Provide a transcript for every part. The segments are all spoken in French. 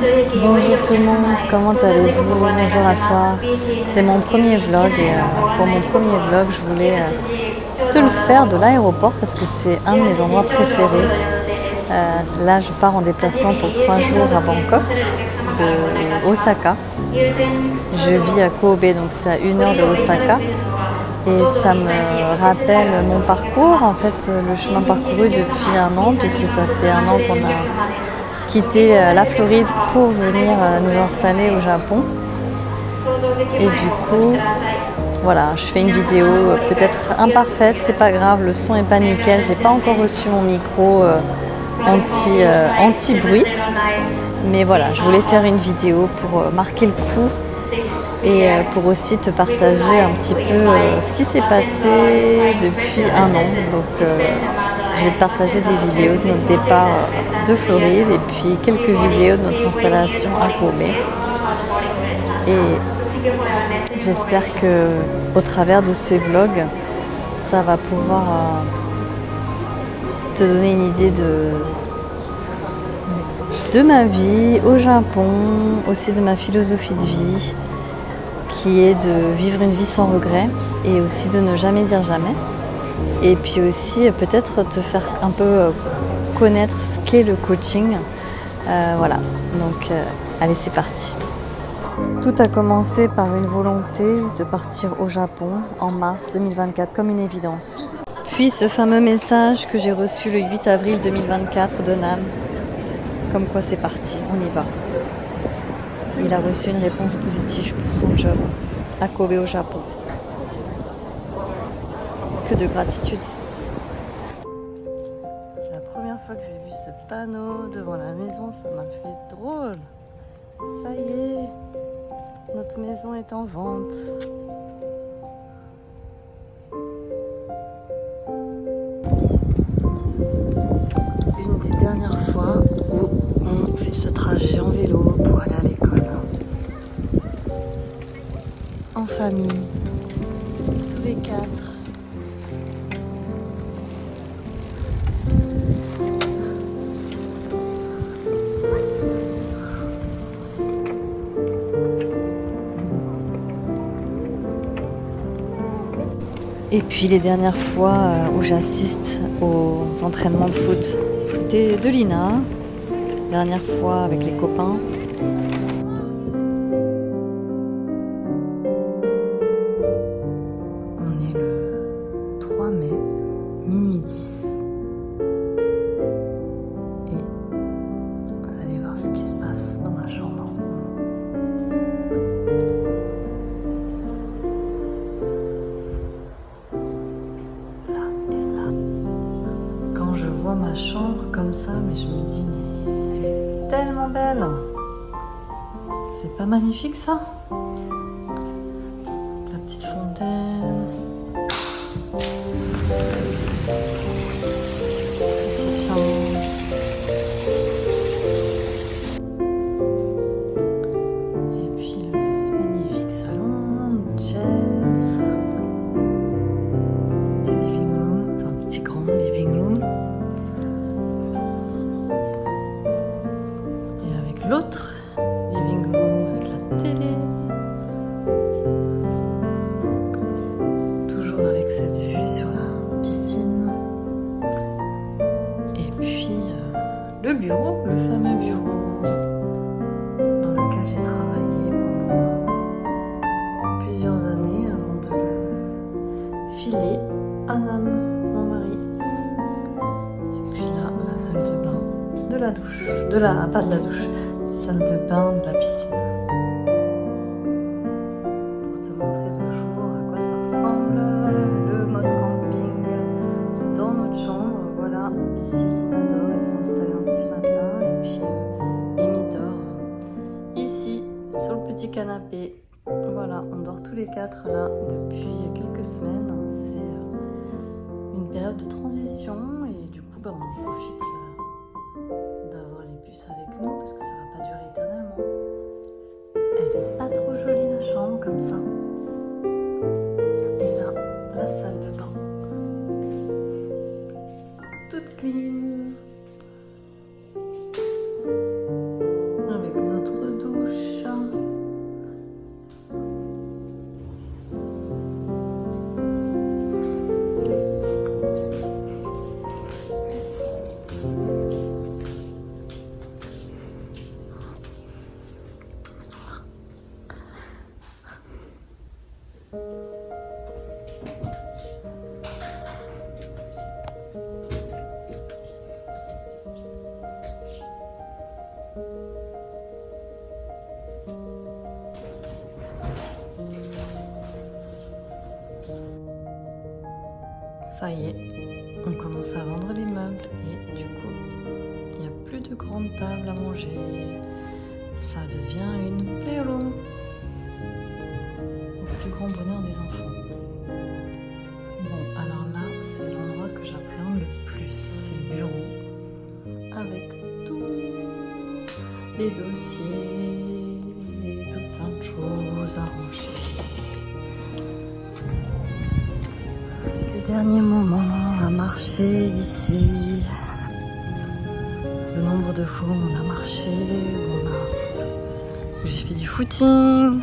Bonjour tout le monde, comment allez-vous? Bonjour à toi. C'est mon premier vlog et pour mon premier vlog, je voulais te le faire de l'aéroport parce que c'est un de mes endroits préférés. Là, je pars en déplacement pour 3 jours à Bangkok, de Osaka. Je vis à Kobe, donc c'est à 1 heure de Osaka. Et ça me rappelle mon parcours, en fait, le chemin parcouru depuis 1 an, puisque ça fait 1 an qu'on a quitté la Floride pour venir nous installer au Japon. Et du coup, voilà, je fais une vidéo peut-être imparfaite, c'est pas grave, le son est pas nickel, j'ai pas encore reçu mon micro anti-bruit. Mais voilà, je voulais faire une vidéo pour marquer le coup et pour aussi te partager un petit peu ce qui s'est passé depuis 1 an. Donc je vais te partager des vidéos de notre départ de Floride et puis quelques vidéos de notre installation à Kobe. Et j'espère que au travers de ces vlogs, ça va pouvoir te donner une idée de ma vie au Japon, aussi de ma philosophie de vie, qui est de vivre une vie sans regret et aussi de ne jamais dire jamais. Et puis aussi peut-être te faire un peu connaître ce qu'est le coaching. Voilà, donc allez, c'est parti. Tout a commencé par une volonté de partir au Japon en mars 2024 comme une évidence. Puis ce fameux message que j'ai reçu le 8 avril 2024 de Nam, comme quoi c'est parti, on y va. Il a reçu une réponse positive pour son job à Kobe au Japon. Que de gratitude. La première fois que j'ai vu ce panneau devant la maison, ça m'a fait drôle. Ça y est, notre maison est en vente. Une des dernières fois où on fait ce trajet en vélo pour aller à l'école. En famille, tous les 4. Et puis les dernières fois où j'assiste aux entraînements de foot de Lina, dernière fois avec les copains. On est le 3 mai, minuit 10. Et vous allez voir ce qui se passe dans ma chambre en ce moment. Je vois ma chambre comme ça, mais je me dis, mais elle est tellement belle. C'est pas magnifique ça? La petite fontaine. C'est trop bien. Et puis le magnifique salon, jazz. Petit living room, enfin petit grand living room. L'autre living room avec la télé, toujours avec cette vue sur la piscine, et puis le bureau, le fameux bureau dans lequel j'ai travaillé pendant plusieurs années avant de le filer à Nam, mon mari. Et puis là, la salle de bain, de la douche, pas de la douche, salle de bain de la piscine. Pour te montrer toujours à quoi ça ressemble, le mode camping dans notre chambre. Voilà, ici Lina dort, elle s'est installée un petit matelas et puis Amy dort ici sur le petit canapé. Voilà, on dort tous les 4 là depuis quelques semaines. C'est une période de transition et du coup on en profite d'avoir les puces avec nous parce que ça va pas durer éternellement. Elle est pas trop jolie la chambre comme ça. Et là, la salle de bain. Toute clean. Avec Ça y est, on commence à vendre les meubles et du coup, il n'y a plus de grandes tables à manger. Ça devient une playroom au plus grand bonheur des enfants. Bon, alors là, c'est l'endroit que j'appréhende le plus. C'est le bureau avec tous les dossiers et tout plein de choses à ranger. Les derniers moments à marcher ici. Le nombre de fois où on a marché, où j'ai fait du footing.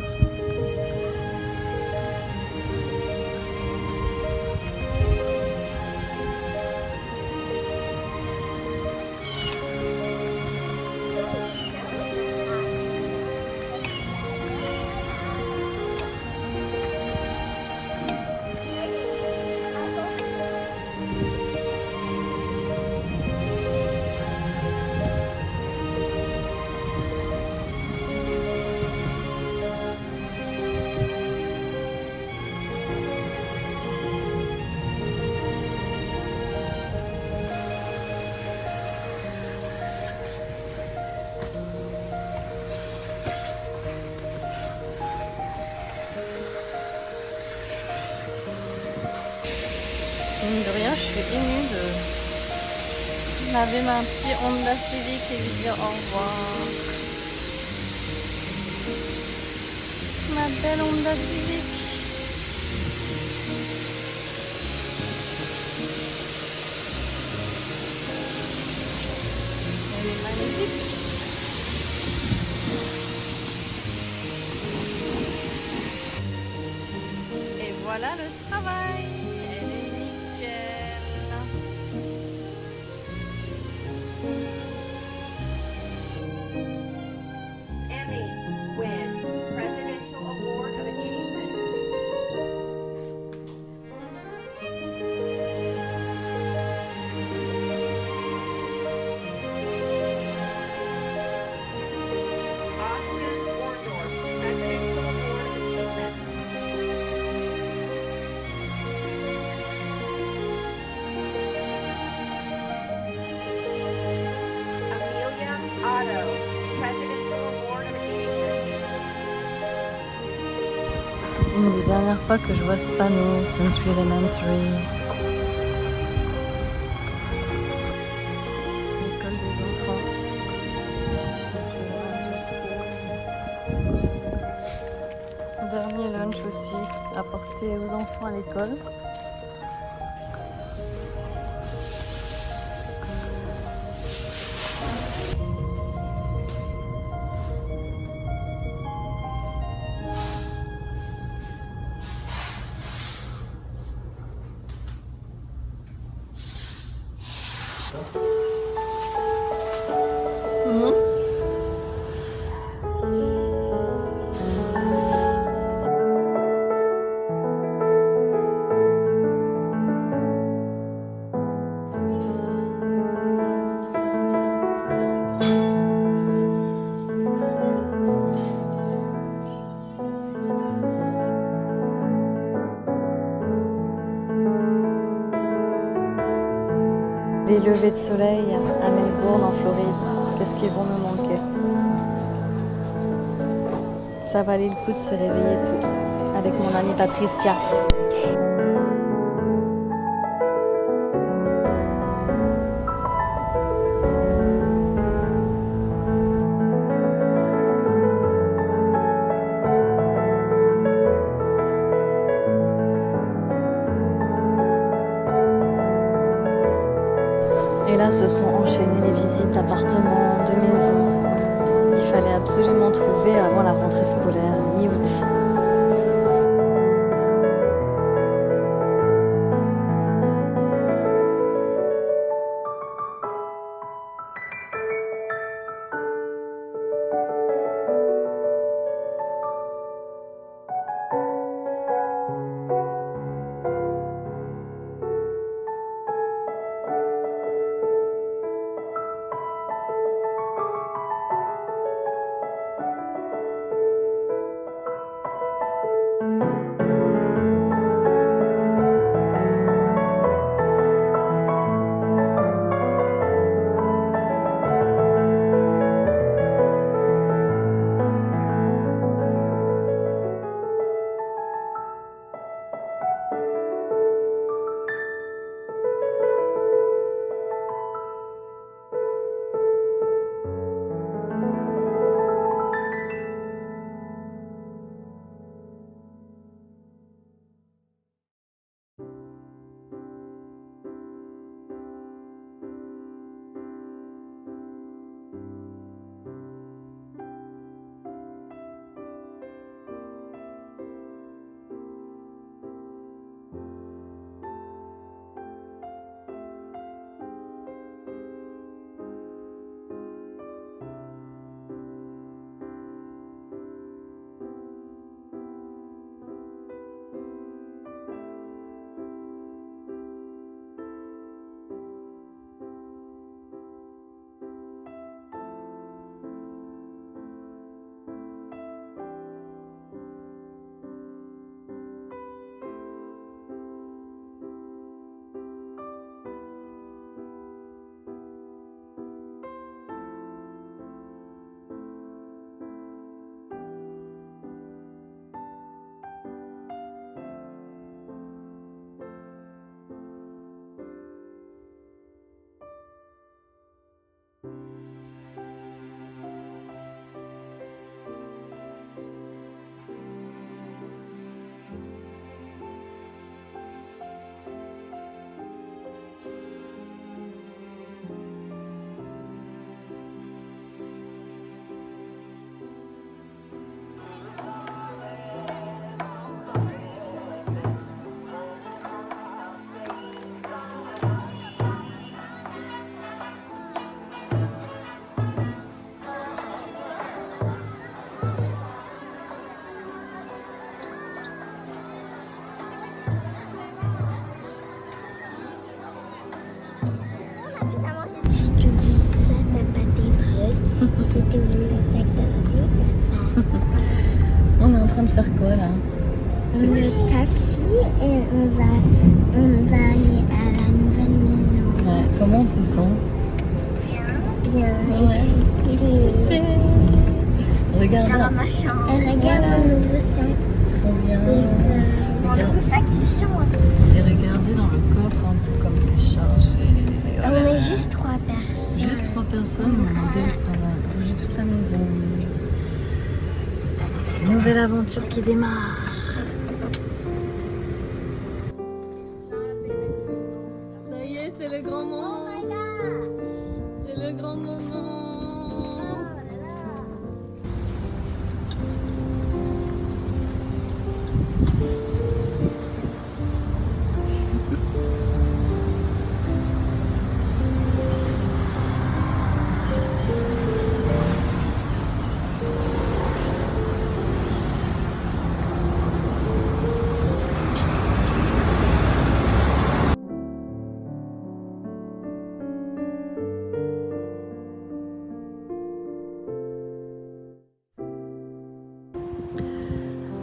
Mine de rien, je suis émue de laver ma petite Honda Civic et lui dire au revoir. Ma belle Honda Civic. Elle est magnifique. Et voilà le travail. Elle est nickel. Emmy win Presidential Award of Achievement. Austin Orndorff Presidential Award of Achievement. Amelia Otto Presidential Award of Achievement. Une des dernières fois que je vois ce panneau, Century Elementary. L'école des enfants. Dernier lunch aussi apporté aux enfants à l'école. Les levées de soleil à Melbourne en Floride, qu'est-ce qu'ils vont me manquer. Ça valait le coup de se réveiller tôt avec mon amie Patricia. Et là, se sont enchaînées les visites d'appartements, de maisons. Il fallait absolument trouver avant la rentrée scolaire, mi-août. train de faire quoi là? Le taxi et on va aller à la nouvelle maison. Ouais, comment on se sent? Bien. Ouais. Excité. Regarde, Et regarde mon nouveau sac. on vient. Mon nouveau sac, il est sur moi. Et regardez dans le coffre un peu comme c'est chargé. On est juste 3 personnes. Juste 3 personnes, mais on a bougé toute la maison. Nouvelle aventure qui démarre. Ça y est, c'est le grand moment. C'est le grand moment.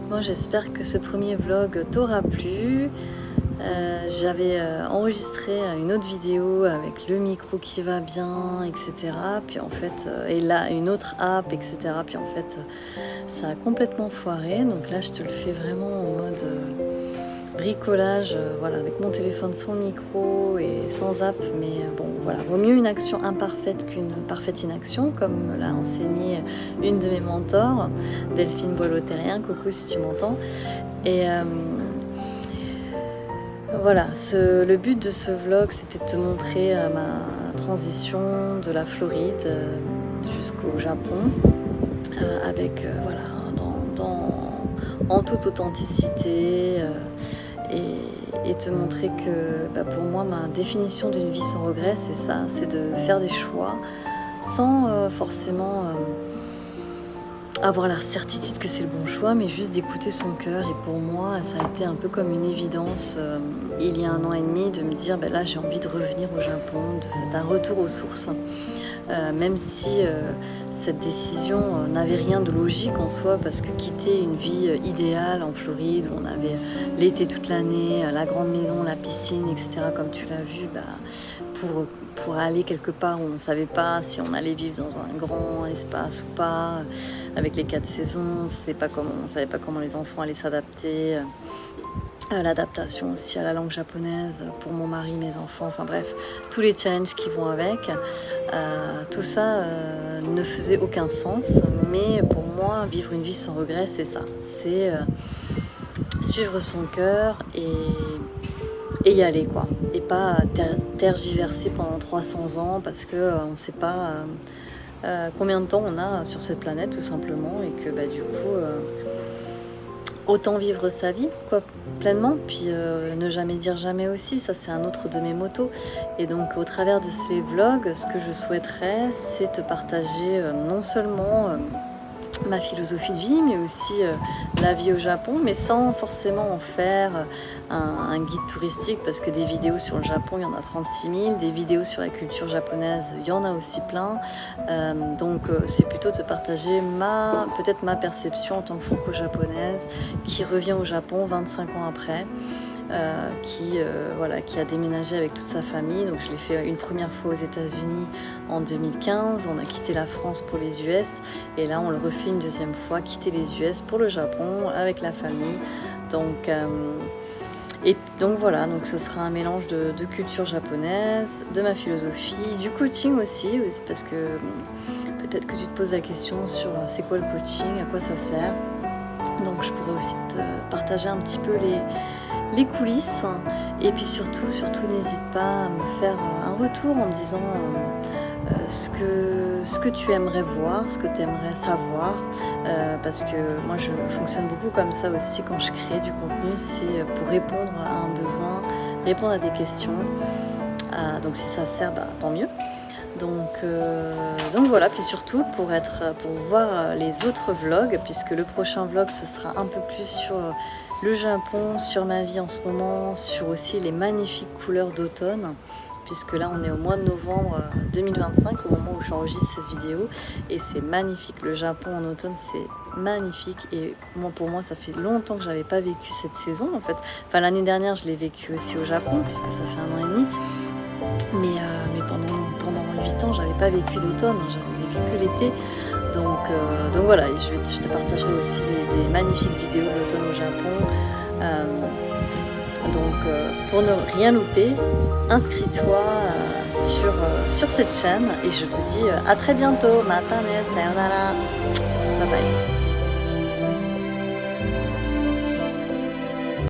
Bon, j'espère que ce premier vlog t'aura plu. J'avais enregistré une autre vidéo avec le micro qui va bien, etc. Puis en fait, et là une autre app, etc. Puis en fait, ça a complètement foiré. Donc là, je te le fais vraiment en mode bricolage, voilà, avec mon téléphone sans micro et sans app. Mais bon, voilà, vaut mieux une action imparfaite qu'une parfaite inaction, comme l'a enseigné une de mes mentors, Delphine Boileau-Terrien. Coucou si tu m'entends. Et voilà, le but de ce vlog, c'était de te montrer ma transition de la Floride jusqu'au Japon, avec, voilà, en toute authenticité, et te montrer que pour moi, ma définition d'une vie sans regret, c'est ça, c'est de faire des choix sans forcément avoir la certitude que c'est le bon choix, mais juste d'écouter son cœur. Et pour moi, ça a été un peu comme une évidence il y a 1 an et demi de me dire là j'ai envie de revenir au Japon, d'un retour aux sources, même si cette décision n'avait rien de logique en soi, parce que quitter une vie idéale en Floride où on avait l'été toute l'année, la grande maison, la piscine, etc., comme tu l'as vu, pour aller quelque part où on ne savait pas si on allait vivre dans un grand espace ou pas, avec les 4 saisons, on ne savait pas comment les enfants allaient s'adapter, l'adaptation aussi à la langue japonaise pour mon mari, mes enfants, enfin bref, tous les challenges qui vont avec, tout ça ne faisait aucun sens. Mais pour moi, vivre une vie sans regret, c'est ça, c'est suivre son cœur et y aller, quoi, et pas tergiverser pendant 300 ans parce que on ne sait pas combien de temps on a sur cette planète, tout simplement, et que du coup autant vivre sa vie, quoi, pleinement, puis ne jamais dire jamais aussi, ça c'est un autre de mes mottos. Et donc au travers de ces vlogs, ce que je souhaiterais, c'est te partager non seulement ma philosophie de vie, mais aussi la vie au Japon, mais sans forcément en faire un guide touristique, parce que des vidéos sur le Japon, il y en a 36 000, des vidéos sur la culture japonaise, il y en a aussi plein. Donc c'est plutôt te partager peut-être ma perception en tant que franco-japonaise, qui revient au Japon 25 ans après. Qui a déménagé avec toute sa famille. Donc je l'ai fait une première fois aux États-Unis en 2015, on a quitté la France pour les US, et là on le refait une deuxième fois, quitter les US pour le Japon avec la famille. Donc voilà, donc ce sera un mélange de culture japonaise, de ma philosophie, du coaching aussi, parce que peut-être que tu te poses la question sur c'est quoi le coaching, à quoi ça sert. Donc je pourrais aussi te partager un petit peu les coulisses, et puis surtout n'hésite pas à me faire un retour en me disant ce que tu aimerais voir, ce que tu aimerais savoir, parce que moi je fonctionne beaucoup comme ça aussi quand je crée du contenu, c'est pour répondre à un besoin, répondre à des questions, donc si ça sert, tant mieux. Donc voilà, puis surtout pour voir les autres vlogs, puisque le prochain vlog ce sera un peu plus sur le Japon, sur ma vie en ce moment, sur aussi les magnifiques couleurs d'automne, puisque là on est au mois de novembre 2025 au moment où j'enregistre cette vidéo, et c'est magnifique. Le Japon en automne, c'est magnifique et pour moi ça fait longtemps que j'avais pas vécu cette saison en fait. Enfin l'année dernière je l'ai vécu aussi au Japon puisque ça fait 1 an et demi, mais pendant 8 ans j'avais pas vécu d'automne, hein, j'avais vécu que l'été. Donc voilà, et je te partagerai aussi des magnifiques vidéos de l'automne au Japon. Pour ne rien louper, inscris-toi sur cette chaîne et je te dis à très bientôt. Matane, sayonara, bye bye.